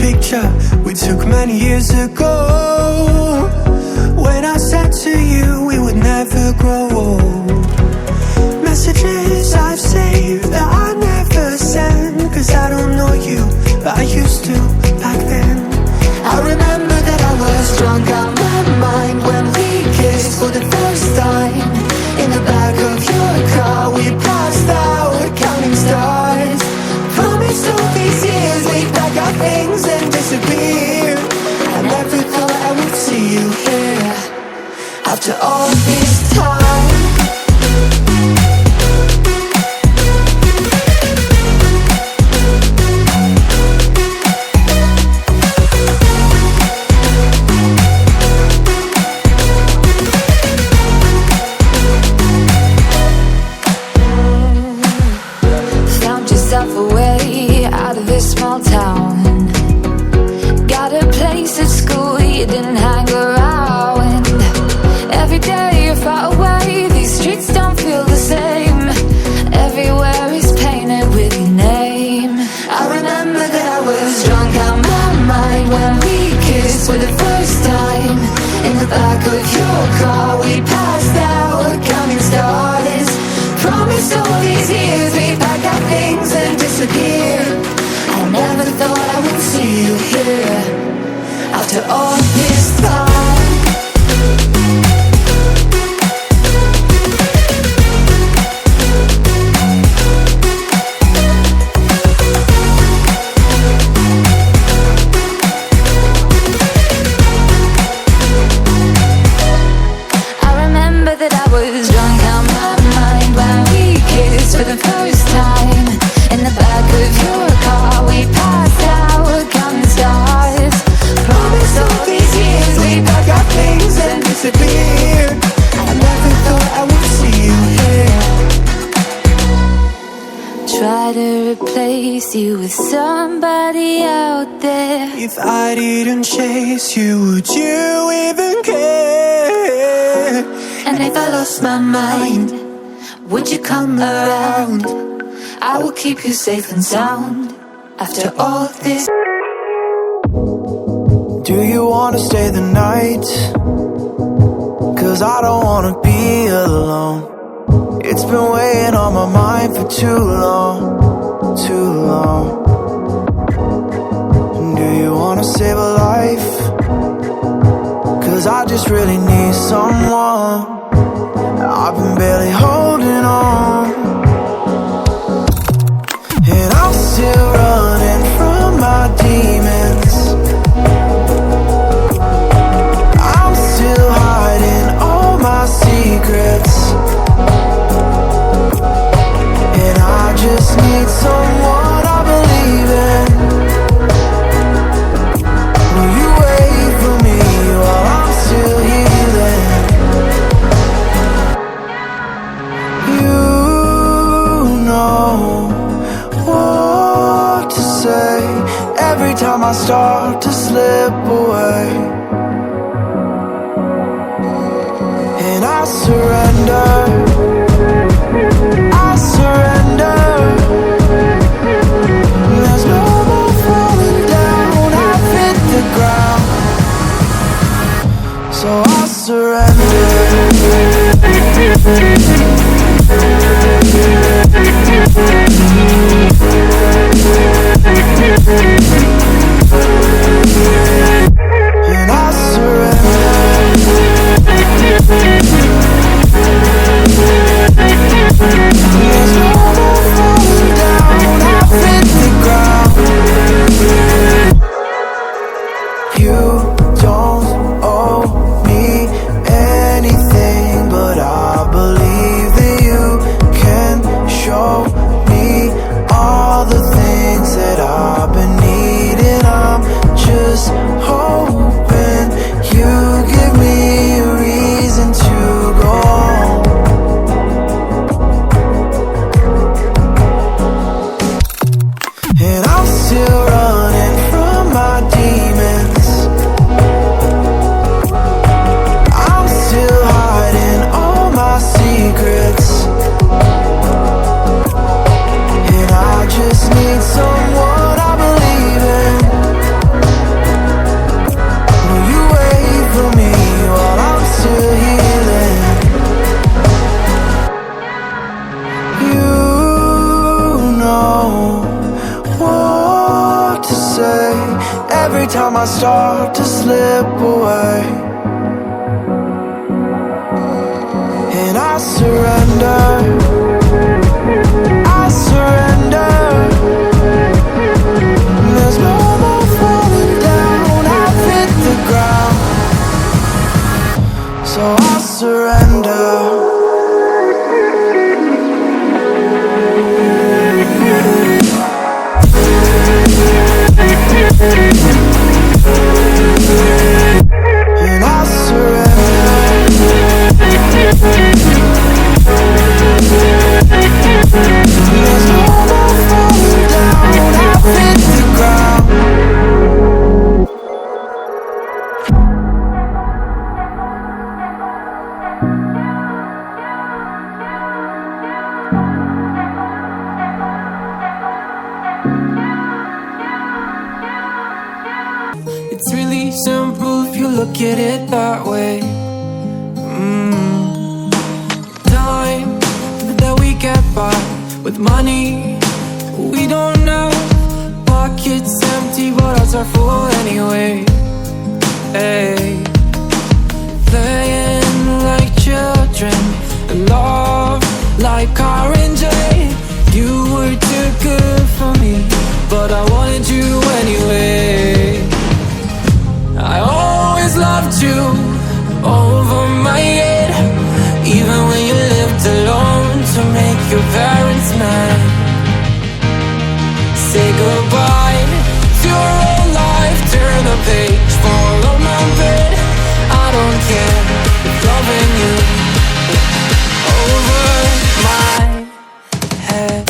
picture we took many years ago, when I said to you we would never grow old. Messages I've saved that I never send, cause I don't know you, but I used to back then. I remember that I was drunk out my mind when we kissed for the first time. In the back of your car we passed out counting stars. Promised all these years we'd pack our things and disappear. I never thought I would see you here after all this time. Away out of this small town, got a place at school you didn't hang around. Every day you're far away, these streets don't feel the same. Everywhere is painted with your name. I remember that I was drunk out my mind when we kissed for the first time. In the back of your car we passed out counting stars. Promised all these years we'd pack our things and disappear. I never thought I would see you here after all this time. I remember that I was drunk out my mind when we kissed for the first time. In the back of your car we passed out counting stars. Promised all these years we'd pack our things and disappear. I never thought I would see you here. Try to replace you with somebody out there. If I didn't chase you, would you even care? And if I lost my mind, would you come around? I will keep you safe and sound after all this. Do you wanna stay the night? Cause I don't wanna be alone. It's been weighing on my mind for too long, too long. Do you wanna save a life? Cause I just really need someone. I've been barely holding on, and I'm still running from my demons. I'm still hiding all my secrets, and I just need someone I believe in. Will you wait for me while I'm still healing? What to say every time I start to slip away, and I surrender, I surrender. There's no more falling down, I've hit the ground, so I surrender. And I surrender. I start to slip away, and I surrender, I surrender. There's no more falling down, I've hit the ground, so I surrender. And I surrender. There's no more falling down, I've hit the ground. It's really simple if you look at it that way. Time that we get by with money we don't know. Pockets empty but ours are full anyway. Hey, playing like children and love like R&J. You were too good for me, but I wanted you anyway. I always loved you over my head, even when you lived alone to make your parents mad. Say goodbye to your old life, turn the page, follow my bed. I don't care if loving you over my head.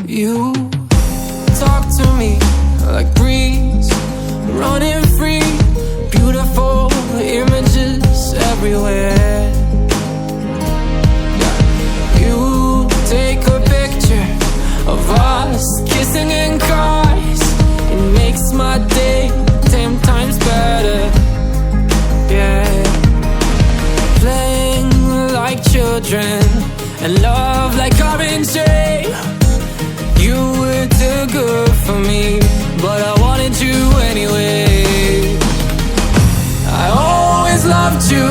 You talk to me like breeze, running free, beautiful images everywhere. Yeah. You take a picture of us kissing in cars, it makes my day 10 times better. Yeah, playing like children and love like R&J. You were too good for me, but I wanted you anyway. I always loved you